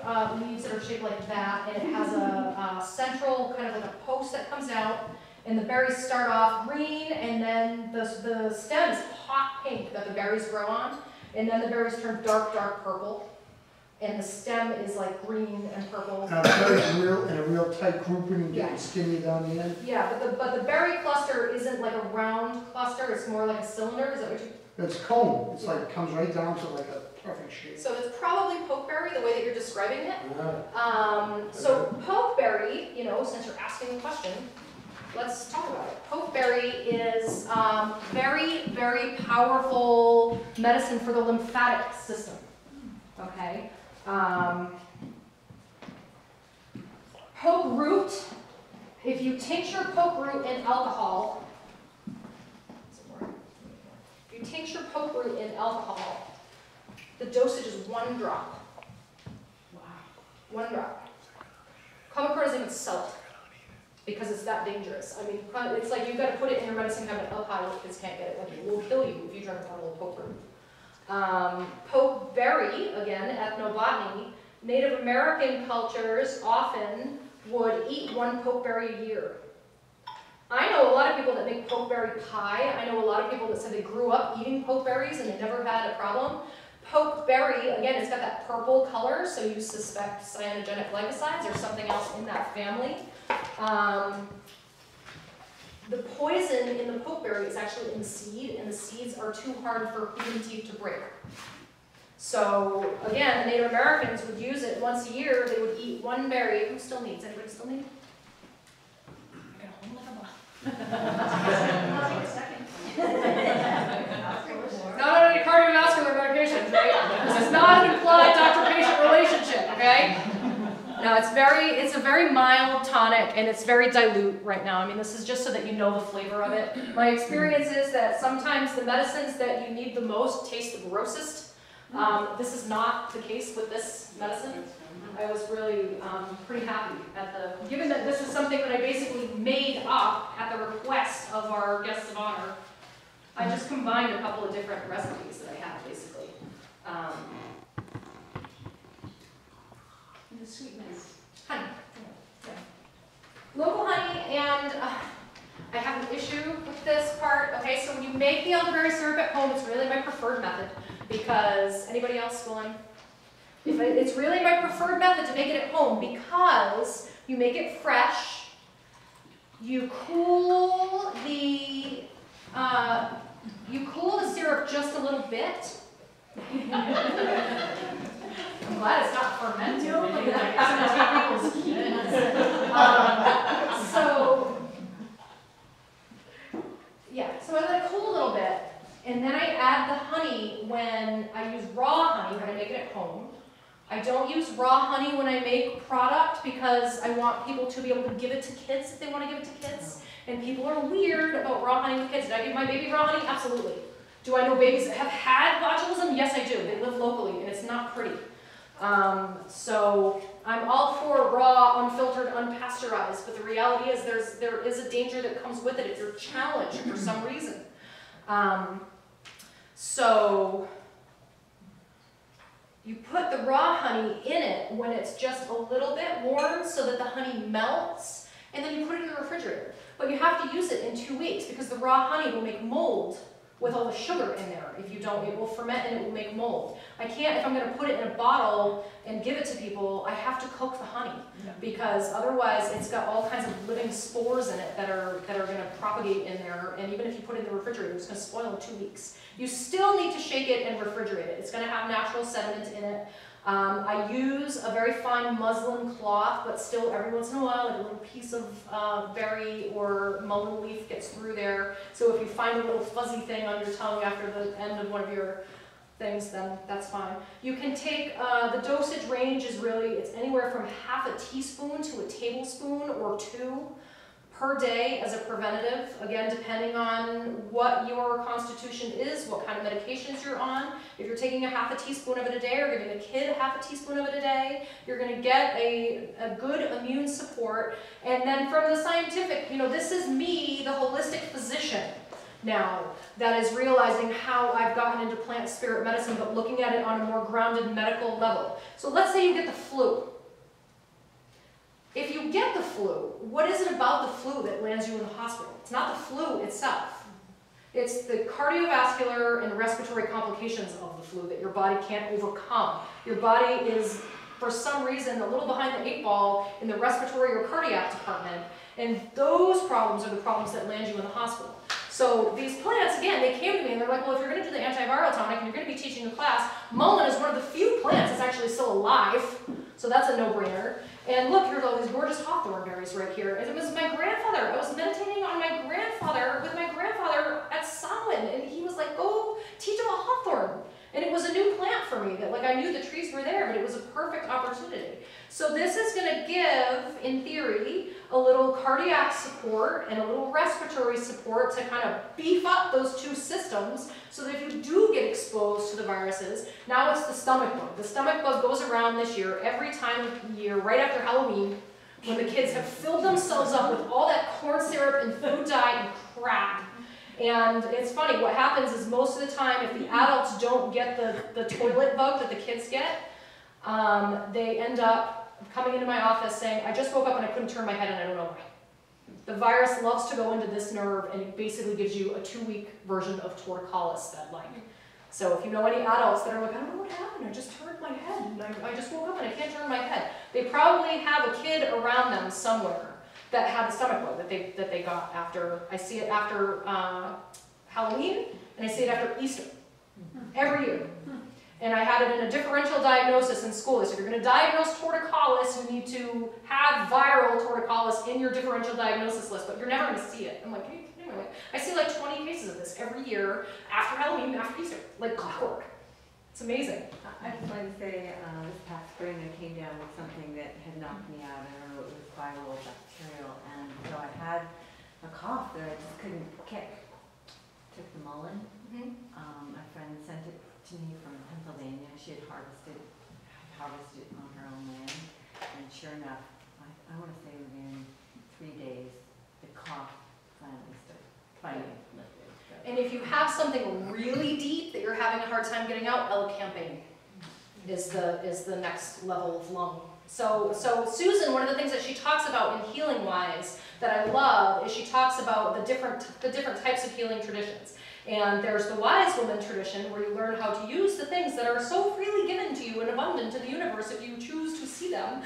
leaves that are shaped like that, and it has a central kind of like a post that comes out, and the berries start off green, and then the stem is hot pink that the berries grow on, and then the berries turn dark, dark purple, and the stem is like green and purple. Now, the berries in a real tight grouping and getting Yeah. skinny down the end. Yeah, but the berry cluster isn't like a round cluster, it's more like a cylinder, is that what you? It's cone, it's like, comes right down to like a perfect shape. So it's probably pokeberry, the way that you're describing it. Yeah. So pokeberry, you know, since you're asking the question, let's talk about it. Pokeberry is very, very powerful medicine for the lymphatic system. Okay. Poke root. If you tincture poke root in alcohol, if you tincture poke root in alcohol, the dosage is 1 drop. Wow. 1 drop. Common doesn't even sell it because it's that dangerous. I mean, it's like you've got to put it in your medicine cabinet up high where kids can't get it. Like it will kill you if you drink a bottle of poke root. Pokeberry, again, ethnobotany, Native American cultures often would eat 1 pokeberry a year. I know a lot of people that make pokeberry pie. I know a lot of people that said they grew up eating pokeberries and they never had a problem. Pokeberry, again, it's got that purple color, so you suspect cyanogenic glycosides or something else in that family. The poison in the pokeberry is actually in the seed, and the seeds are too hard for human teeth to break. So, again, the Native Americans would use it once a year. They would eat 1 berry. Who still needs? Anybody still need? I got a whole I'll take a second. Not any cardiovascular medications, right? This is not an implied doctor-patient relationship, okay? No, it's a very mild tonic, and it's very dilute right now. I mean, this is just so that you know the flavor of it. My experience is that sometimes the medicines that you need the most taste the grossest. This is not the case with this medicine. I was really pretty happy given that this is something that I basically made up at the request of our guests of honor. I just combined a couple of different recipes that I have, basically. And the sweetness. Honey. Yeah. Local honey, and I have an issue with this part. Okay, so when you make the elderberry syrup at home, it's really my preferred method because anybody else willing? It's really my preferred method to make it at home because you make it fresh. You cool the syrup just a little bit. I'm glad it's not fermented. So I let it cool a little bit, and then I add the honey when I use raw honey when I make it at home. I don't use raw honey when I make product because I want people to be able to give it to kids if they want to give it to kids. And people are weird about raw honey with kids. Did I give my baby raw honey? Absolutely. Do I know babies that have had botulism? Yes, I do. They live locally, and it's not pretty. So I'm all for raw, unfiltered, unpasteurized, but the reality is there is a danger that comes with it if you're challenged for some reason. So you put the raw honey in it when it's just a little bit warm so that the honey melts, and then you put it in the refrigerator. But you have to use it in 2 weeks because the raw honey will make mold with all the sugar in there. If you don't, it will ferment and it will make mold. I can't, if I'm going to put it in a bottle and give it to people, I have to cook the honey because otherwise it's got all kinds of living spores in it that are going to propagate in there. And even if you put it in the refrigerator, it's going to spoil in 2 weeks. You still need to shake it and refrigerate it. It's going to have natural sediment in it. I use a very fine muslin cloth, but still every once in a while, like a little piece of berry or mullein leaf gets through there. So if you find a little fuzzy thing on your tongue after the end of one of your things, then that's fine. You can take, the dosage range is really, it's anywhere from half a teaspoon to a tablespoon or 2 per day as a preventative, again, depending on what your constitution is, what kind of medications you're on. If you're taking a half a teaspoon of it a day or giving a kid half a teaspoon of it a day, you're going to get a good immune support. And then from the scientific, you know, this is me, the holistic physician now, that is realizing how I've gotten into plant spirit medicine, but looking at it on a more grounded medical level. So let's say you get the flu. If you get the flu, what is it about the flu that lands you in the hospital? It's not the flu itself. It's the cardiovascular and respiratory complications of the flu that your body can't overcome. Your body is, for some reason, a little behind the 8 ball in the respiratory or cardiac department, and those problems are the problems that land you in the hospital. So these plants, again, they came to me and they're like, well, if you're going to do the antiviral tonic and you're going to be teaching a class, mullein is one of the few plants that's actually still alive, so that's a no-brainer. And look, here's all these gorgeous hawthorn berries right here. And it was my grandfather. I was meditating on my grandfather with my grandfather at Samhain, and he was like, go teach him a hawthorn. And it was a new plant for me that, like, I knew the trees were there, but it was a perfect opportunity. So this is going to give, in theory, a little cardiac support and a little respiratory support to kind of beef up those 2 systems so that if you do get exposed to the viruses, now it's the stomach bug. The stomach bug goes around this year every time of year, right after Halloween, when the kids have filled themselves up with all that corn syrup and food dye and crap. And it's funny, what happens is most of the time, if the adults don't get the toilet bug that the kids get, they end up coming into my office saying, I just woke up and I couldn't turn my head and I don't know why. The virus loves to go into this nerve and it basically gives you a 2-week version of torticollis that-like. So if you know any adults that are like, I don't know what happened, I just turned my head and I just woke up and I can't turn my head. They probably have a kid around them somewhere that had the stomach bug that they got after. I see it after Halloween and I see it after Easter every year. And I had it in a differential diagnosis in school. They said, if you're going to diagnose torticollis, you need to have viral torticollis in your differential diagnosis list, but you're never going to see it. I'm like, hey, anyway, I see like 20 cases of this every year after Halloween, after Easter, like clockwork. It's amazing. I just wanted to say, this past spring I came down with something that had knocked me out. I don't know, it was viral, bacterial, and so I had a cough that I just couldn't kick. Took the mullein. My friend sent it to me from Pennsylvania. She had harvested it on her own land, and sure enough, I want to say within 3 days, the cough finally lifted. And if you have something really deep that you're having a hard time getting out, elecampane is the next level of lung. So Susan, one of the things that she talks about in healing wise that I love is she talks about the different types of healing traditions. And there's the wise woman tradition where you learn how to use the things that are so freely given to you and abundant to the universe if you choose to see them.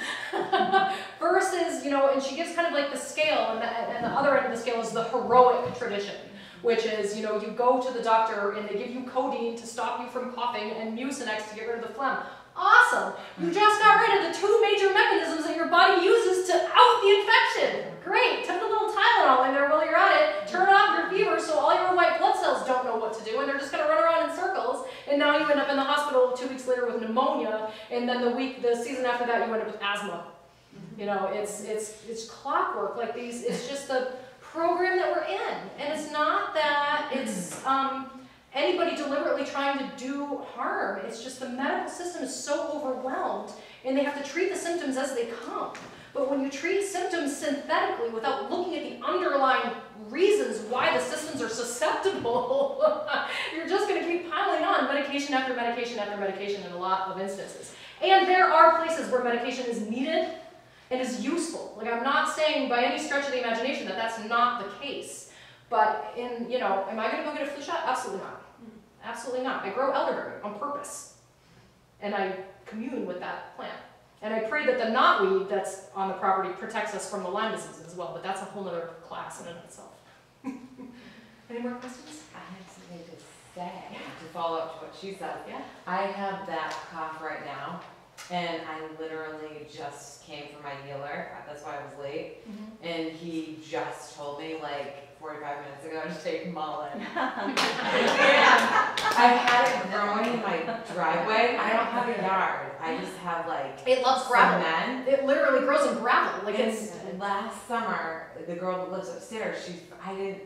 Versus, you know, and she gives kind of like the scale, and the other end of the scale is the heroic tradition, which is, you know, you go to the doctor and they give you codeine to stop you from coughing and Mucinex to get rid of the phlegm. Awesome! You just got rid of the 2 major mechanisms that your body uses to out the infection. Great! Put a little Tylenol in there while you're at it. Turn off your fever so all your white blood cells don't know what to do and they're just going to run around in circles. And now you end up in the hospital 2 weeks later with pneumonia, and then the season after that you end up with asthma. You know, it's clockwork. Like these, it's just the program that we're in, and it's not that it's anybody deliberately trying to do harm. It's just the medical system is so overwhelmed and they have to treat the symptoms as they come. But when you treat symptoms synthetically without looking at the underlying reasons why the systems are susceptible, you're just going to keep piling on medication after medication after medication in a lot of instances. And there are places where medication is needed and is useful. Like, I'm not saying by any stretch of the imagination that that's not the case. But in, you know, am I going to go get a flu shot? Absolutely not. Absolutely not. I grow elderberry on purpose. And I commune with that plant. And I pray that the knotweed that's on the property protects us from the Lyme disease as well. But that's a whole other class in and of itself. Any more questions? I have something to say to follow up to what she said. Yeah. I have that cough right now, And I literally just came from my healer, that's why I was late. And he just told me like 45 minutes ago to take mullein. And I've had it growing in my driveway. I don't have a yard. I just have like It loves gravel. cement. It literally grows in gravel. Like it's. And last summer, the girl that lives upstairs,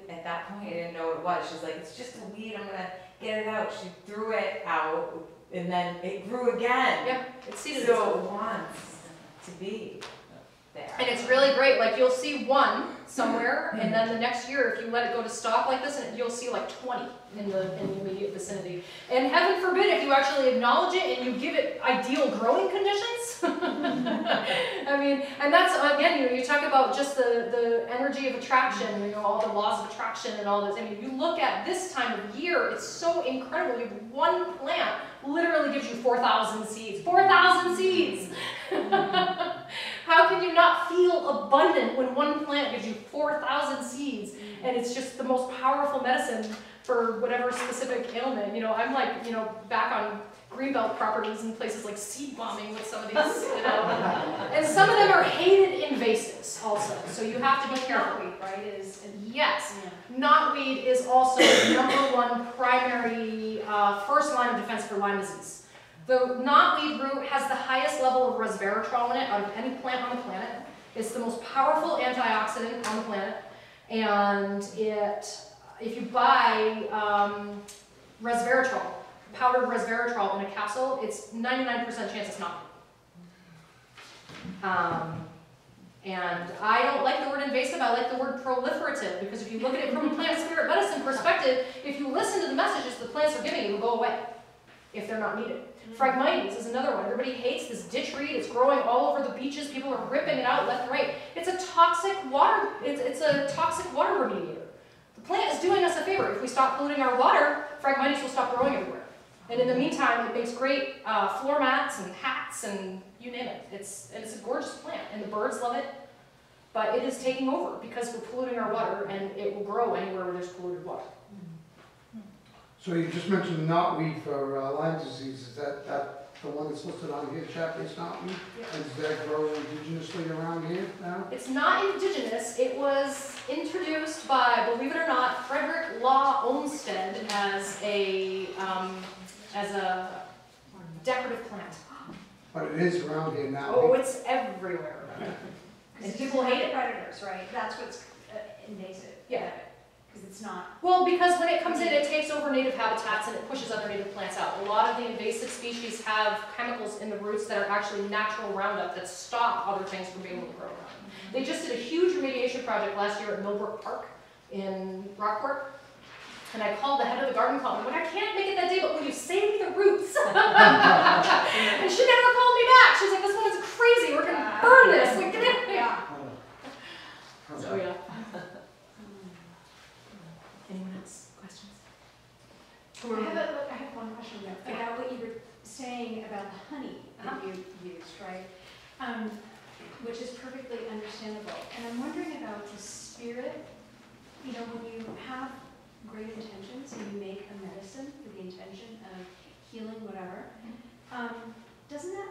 at that point, I didn't know what it was. She's like, it's just a weed, I'm gonna get it out. She threw it out, and then it grew again. Yeah, it's seeded. So it wants to be there. And it's really great. Like you'll see one somewhere, and then the next year, if you let it go to stock like this, and you'll see like 20 in the immediate vicinity. And heaven forbid if you actually acknowledge it and you give it ideal growing conditions. I mean, and that's again, you talk about just the energy of attraction, all the laws of attraction and all this. I mean, you look at this time of year, it's so incredible. You have one plant literally gives you 4,000 seeds. 4,000 seeds! How can you not feel abundant when one plant gives you 4,000 seeds? And it's just the most powerful medicine for whatever specific ailment. I'm like, back on greenbelt properties and places like seed bombing with some of these, And some of them are hated invasives also, so you have to be careful. Knotweed, right, Yes. Yeah. Knotweed is also the #1 primary first line of defense for Lyme disease. The knotweed root has the highest level of resveratrol in it out of any plant on the planet. It's the most powerful antioxidant on the planet, and if you buy resveratrol, powdered resveratrol in a capsule, it's 99% chance it's not. And I don't like the word invasive, I like the word proliferative, because if you look at it from a plant spirit medicine perspective, if you listen to the messages the plants are giving you, it'll go away if they're not needed. Phragmites is another one. Everybody hates this ditch reed. It's growing all over the beaches. People are ripping it out left and right. It's a toxic water. It's a toxic water remediator. The plant is doing us a favor. If we stop polluting our water, Phragmites will stop growing everywhere. And in the meantime, it makes great floor mats and hats and you name it. It's a gorgeous plant, and the birds love it. But it is taking over because we're polluting our water, and it will grow anywhere where there's polluted water. So you just mentioned knotweed for Lyme disease. Is that the one that's listed on here, Chapman's knotweed? Yeah. And does that grow indigenously around here now? It's not indigenous. It was introduced by, believe it or not, Frederick Law Olmsted as a decorative plant. But it is around here now. Oh, it's everywhere. And people hate it. Predators, right? That's what's invasive. Yeah. Because it's not. Well, because when it comes in, it takes over native habitats and it pushes other native plants out. A lot of the invasive species have chemicals in the roots that are actually natural Roundup that stop other things from being able to grow around. They just did a huge remediation project last year at Millbrook Park in Rockport. And I called the head of the garden club, and I'm like, I can't make it that day, but will you save the roots? And she never called me back. She's like, this woman's crazy. We're going to burn this. Like, get it. Yeah. So, yeah. Anyone else? Questions? I have one question about what you were saying about the honey that you used, right? Which is perfectly understandable. And I'm wondering about the spirit, when you have great intentions and you make a medicine with the intention of healing whatever, doesn't that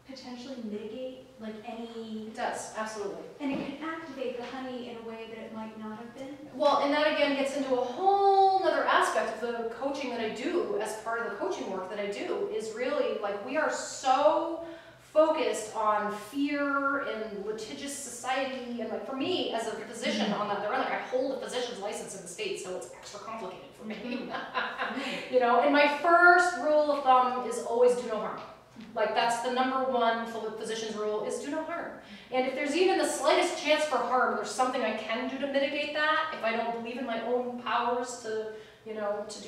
potentially mitigate any... It does, absolutely. And it can activate the honey in a way that it might not have been? Well, and that again gets into a whole other aspect of the coaching that I do as part of the coaching work that I do is really we are so focused on fear and litigious society, and for me as a physician on that, I hold a physician's license in the States, so it's extra complicated for me. And my first rule of thumb is always do no harm. That's the #1 physician's rule is do no harm. And if there's even the slightest chance for harm, there's something I can do to mitigate that. If I don't believe in my own powers to do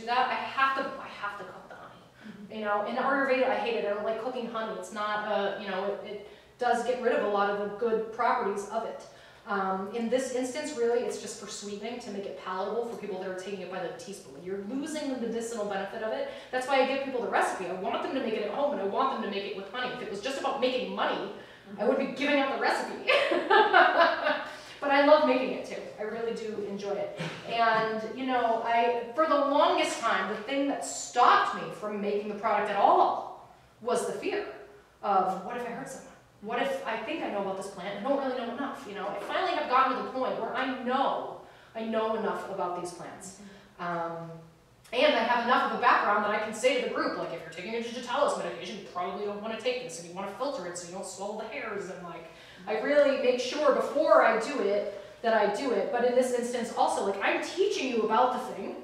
that, I have to cook the honey. In Ayurveda, I hate it. I don't like cooking honey. It's not, it does get rid of a lot of the good properties of it. In this instance, really, it's just for sweetening to make it palatable for people that are taking it by the teaspoon. You're losing the medicinal benefit of it. That's why I give people the recipe. I want them to make it at home, and I want them to make it with honey. If it was just about making money, I would be giving out the recipe. But I love making it too. I really do enjoy it. And, for the longest time, the thing that stopped me from making the product at all was the fear. of what if I hurt someone? What if I think I know about this plant and don't really know enough? You know, I finally have gotten to the point where I know enough about these plants. And I have enough of a background that I can say to the group, like, if you're taking a digitalis medication, you probably don't want to take this, and you want to filter it so you don't swallow the hairs, and like, I really make sure before I do it, that I do it. But in this instance also, like, I'm teaching you about the thing,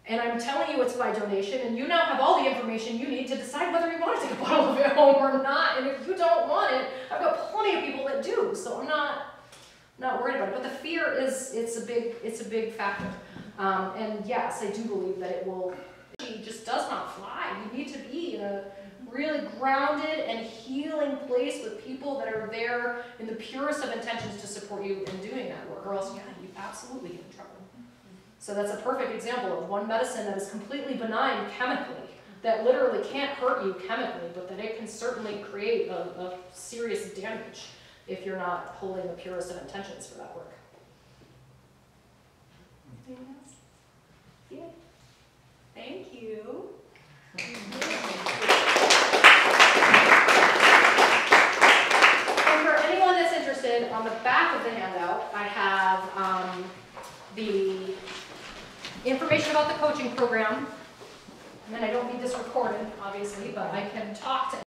and I'm telling you it's by donation, and you now have all the information you need to decide whether you want to take a bottle of it home or not. And if you don't want it, I've got plenty of people that do, so I'm not worried about it. But the fear is, it's a big factor. And yes, I do believe that it will, it just does not fly. You need to be in a really grounded and healing place with people that are there in the purest of intentions to support you in doing that work, or else you absolutely get in trouble. So that's a perfect example of one medicine that is completely benign chemically, that literally can't hurt you chemically, but that it can certainly create a serious damage if you're not holding the purest of intentions for that work. Anyone else? Yeah. Thank you. And for anyone that's interested, on the back of the handout, I have the information about the coaching program. And I don't need this recorded, obviously, but I can talk to